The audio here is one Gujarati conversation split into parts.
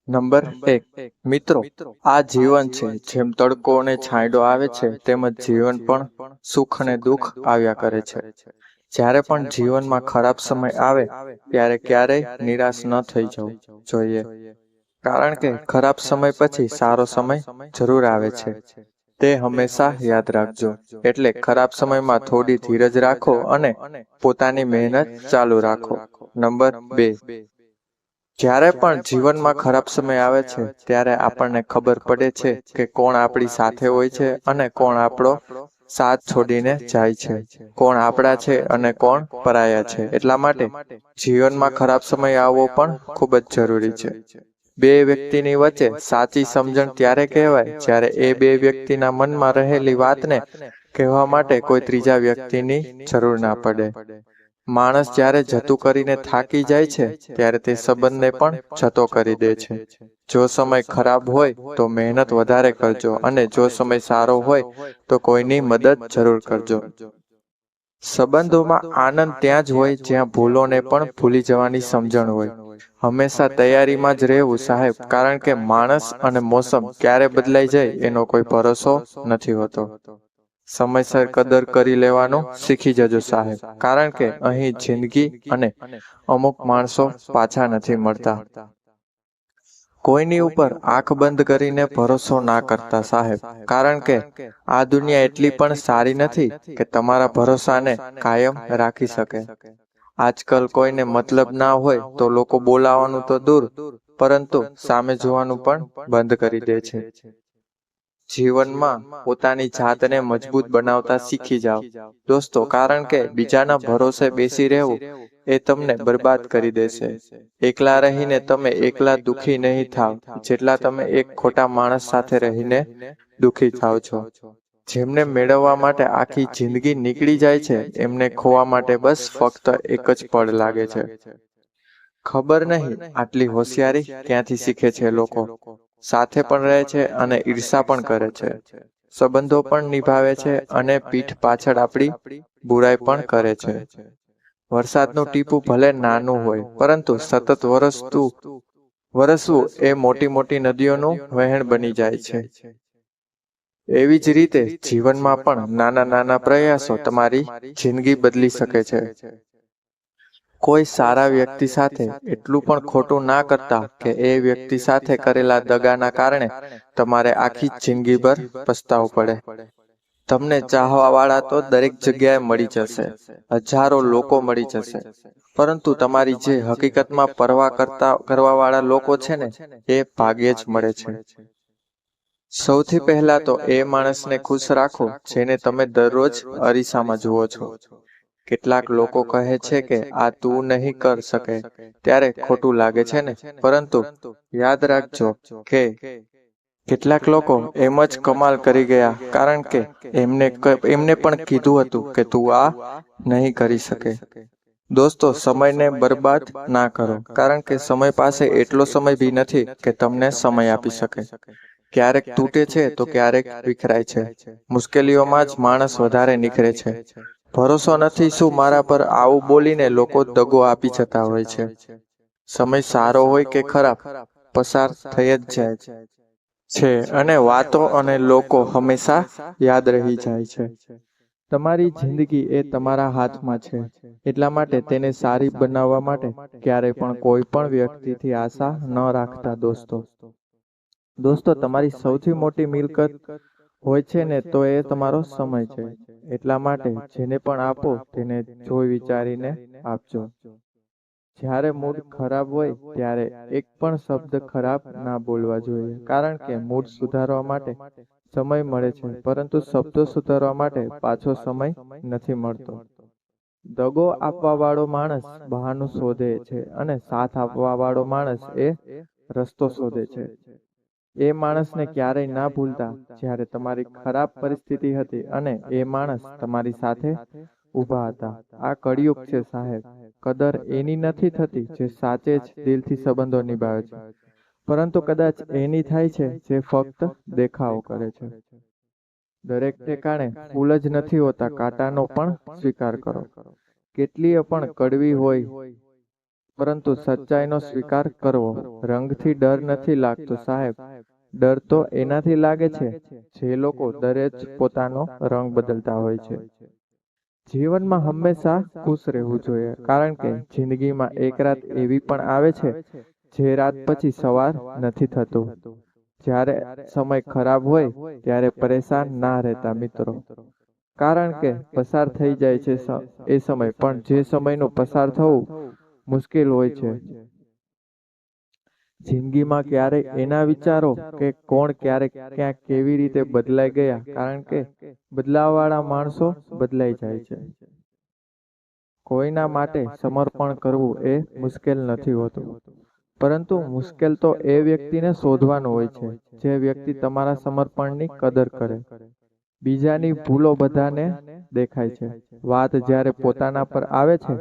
નંબર 1. મિત્રો, આ જીવન છે. જેમ તડકો અને છાંયડો આવે છે, તેમજ જીવન પણ સુખ અને દુઃખ આવ્યા કરે છે. જ્યારે પણ જીવનમાં ખરાબ સમય આવે, ત્યારે ક્યારેય નિરાશ ન થઈ જવું જોઈએ. કારણ કે ખરાબ સમય પછી સારો સમય જરૂર આવે છે. તે હંમેશા યાદ રાખજો. એટલે ખરાબ સમયમાં થોડી ધીરજ રાખો અને પોતાની મહેનત ચાલુ રાખો. નંબર 2. જ્યારે પણ જીવનમાં ખરાબ સમય આવે છે, ત્યારે આપણને ખબર પડે છે કે કોણ આપણી સાથે હોય છે અને કોણ આપણો સાથ છોડીને જાય છે. કોણ આપણા છે અને કોણ પરાયા છે. એટલા માટે જીવનમાં ખરાબ સમય આવવો પણ ખૂબ જ જરૂરી છે. બે વ્યક્તિની વચ્ચે સાચી સમજણ ત્યારે કહેવાય જ્યારે એ બે વ્યક્તિના મનમાં રહેલી વાતને કહેવા માટે કોઈ ત્રીજા વ્યક્તિની જરૂર ના પડે. માણસ જ્યારે જતું કરીને થાકી જાય છે, ત્યારે તે સંબંધને પણ જતો કરી દે છે. જો સમય ખરાબ હોય તો મહેનત વધારે કરજો, અને જો સમય સારો હોય તો કોઈની મદદ જરૂર કરજો. સંબંધોમાં આનંદ ત્યાં જ હોય જ્યાં ભૂલોને પણ ભૂલી જવાની સમજણ હોય. હંમેશા તૈયારીમાં જ રહેવું સાહેબ, કારણ કે માણસ અને મોસમ ક્યારે બદલાઈ જાય એનો કોઈ ભરોસો નથી હોતો. સમયસર કદર કરી લેવાનું શીખી જજો સાહેબ, કારણ કે અહીં જિંદગી અને અમુક માણસો પાછા નથી મળતા. કોઈની ઉપર આંખ બંધ કરીને ભરોસો ના કરતા સાહેબ, કારણ કે આ દુનિયા એટલી પણ સારી નથી કે તમારા ભરોસાને કાયમ રાખી શકે. આજકાલ કોઈને મતલબ ના હોય તો લોકો બોલાવાનું તો દૂર, પરંતુ સામે જોવાનું પણ બંધ કરી દે છે. જીવનમાં પોતાની જાતને મજબૂત બનાવતા શીખી જાઓ દોસ્તો, કારણ કે બીજાના ભરોસે બેસી રહેવું એ તમને બરબાદ કરી દેશે. એકલા રહીને તમે એકલા દુખી નહીં થાવ જેટલા તમે એક ખોટા માણસ સાથે રહીને દુખી થાવ છો. જેમને મેળવવા માટે આખી જિંદગી નીકળી જાય છે, એમને ખોવા માટે બસ ફક્ત એક જ પળ લાગે છે. ખબર નહીં આટલી હોશિયારી ક્યાંથી શીખે છે લોકો. સાથે પણ રહે છે અને ઈર્ષા પણ કરે છે. સંબંધો પણ નિભાવે છે અને પીઠ પાછળ આપણી બુરાઈ પણ કરે છે. વરસાદનું ટીપું ભલે નાનું હોય, પરંતુ સતત વરસવું એ મોટી મોટી નદીઓનું વહેણ બની જાય છે. એવી જ રીતે જીવનમાં પણ નાના નાના પ્રયાસો તમારી જિંદગી બદલી શકે છે. કોઈ સારા વ્યક્તિ સાથે એટલું પણ ખોટું ના કરતા કે એ વ્યક્તિ સાથે કરેલા દગાના કારણે તમારે આખી જિંદગીભર પસ્તાવું પડે. તમને ચાહવાવાળા તો દરેક જગ્યાએ મળી જશે, હજારો લોકો મળી જશે, પરંતુ તમારી જે હકીકતમાં પરવા કરવાવાળા લોકો છે ને, એ ભાગ્યે જ મળે છે. સૌથી પહેલા તો એ માણસને ખુશ રાખો જેને તમે દરરોજ અરીસામાં જુઓ છો. કેટલાક લોકો કહે છે કે આ તું નહીં કર શકે, ત્યારે ખોટું લાગે છે ને, પરંતુ યાદ રાખજો કે કેટલાક લોકો એમ જ કમાલ કરી ગયા, કારણ કે એમને પણ કીધું હતું કે તું આ નહીં કરી શકે. દોસ્તો, સમયને બરબાદ ના કરો, કારણ કે સમય પાસે એટલો સમય બી નથી કે તમને સમય આપી શકે. ક્યારેક તૂટે છે તો ક્યારેક વિખરાય છે. મુશ્કેલીઓમાં જ માણસ વધારે નિખરે છે. ભરોસો નથી શું મારા પર આવું બોલીને લોકો દગો આપી જતા હોય છે. સમય સારો હોય કે ખરાબ, પસાર થઈ જ જાય છે, અને વાતો અને લોકો હંમેશા યાદ રહી જાય છે. તમારી જિંદગી એ તમારા હાથમાં છે, એટલા માટે તેને સારી બનાવવા માટે ક્યારેય પણ કોઈ પણ વ્યક્તિથી આશા ન રાખતા દોસ્તો. દોસ્તો, તમારી સૌથી મોટી મિલકત હોય છે ને, તો એ તમારો સમય છે. એટલા માટે જેને પણ આપો તેને જોઈ વિચારીને આપજો. જ્યારે મૂડ ખરાબ હોય ત્યારે એક પણ શબ્દ ખરાબ ના બોલવા જોઈએ, કારણ કે મૂડ સુધારવા માટે સમય મળે છે, પરંતુ શબ્દો સુધારવા માટે પાછો સમય નથી મળતો. દગો આપવા વાળો માણસ બહાનું શોધે છે અને સાથ આપવા વાળો માણસ એ રસ્તો શોધે છે. એ માણસને ક્યારેય ના ભૂલતા જ્યારે તમારી ખરાબ પરિસ્થિતિ હતી અને એ માણસ તમારી સાથે ઊભા હતા. આ કળિયુગ છે સાહેબ. કદર એની નથી થતી જે સાચે જ દિલથી સંબંધો નિભાવે છે, પરંતુ કદાચ એની થાય છે જે ફક્ત દેખાવો કરે છે. દરેક ઠેકાણે ફૂલ જ નથી હોતા, કાંટાનો પણ સ્વીકાર કરો. કેટલીય પણ કડવી હોય પરંતુ સચ્ચાઈનો સ્વીકાર કરવો. રંગથી ડર નથી લાગતો સાહેબ, ડર તો એનાથી લાગે છે જે લોકો દરરોજ પોતાનો રંગ બદલતા હોય છે. જીવનમાં હંમેશા ખુશ રહેવું જોઈએ, કારણ કે જિંદગીમાં એક રાત એવી પણ આવે છે જે રાત પછી સવાર નથી થતું. જ્યારે સમય ખરાબ હોય ત્યારે પરેશાન ના રહેતા મિત્રો, કારણ કે પસાર થઈ જાય છે એ સમય, પણ જે સમયનું પસાર થવું મુશ્કેલ હોય છે. જિંદગીમાં ક્યારેય એના વિચારો કે કોણ ક્યારેક ક્યાંક કેવી રીતે બદલાઈ ગયા, કારણ કે બદલાવવાળા માણસો બદલાઈ જાય છે. કોઈના માટે સમર્પણ કરવું એ મુશ્કેલ નથી હોતું, પરંતુ મુશ્કેલ તો એ વ્યક્તિને શોધવાનું હોય છે જે વ્યક્તિ તમારા સમર્પણની કદર કરે. બીજાની ભૂલો બધાને દેખાય છે. વાત જ્યારે પોતાના પર આવે છે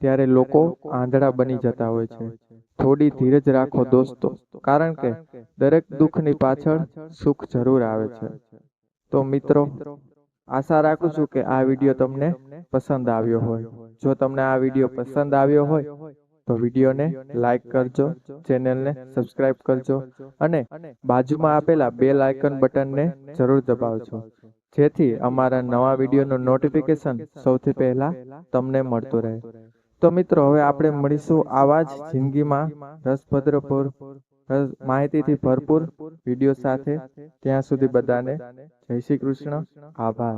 ત્યારે લોકો આંધળા બની જતા હોય છે. થોડી ધીરજ રાખો દોસ્તો, કારણ કે દરેક દુઃખની પાછળ સુખ જરૂર આવે છે. તો મિત્રો, આશા રાખું છું કે આ વિડીયો તમને પસંદ આવ્યો હોય. જો તમને આ વિડીયો પસંદ આવ્યો હોય તો વિડીયોને લાઈક કરજો, ચેનલને સબસ્ક્રાઇબ કરજો અને બાજુમાં આપેલા બેલ આઇકન બટનને જરૂર દબાવજો, જેથી અમારા નવા વિડીયોનું નોટિફિકેશન સૌથી પહેલા તમને મળતું રહે. તો મિત્રો, હવે આપણે મળીશું આવા જ જિંદગીમાં રસભદ્રપૂર માહિતીથી ભરપૂર વિડીયો સાથે. ત્યાં સુધી બધાને જય શ્રી કૃષ્ણ. આભાર.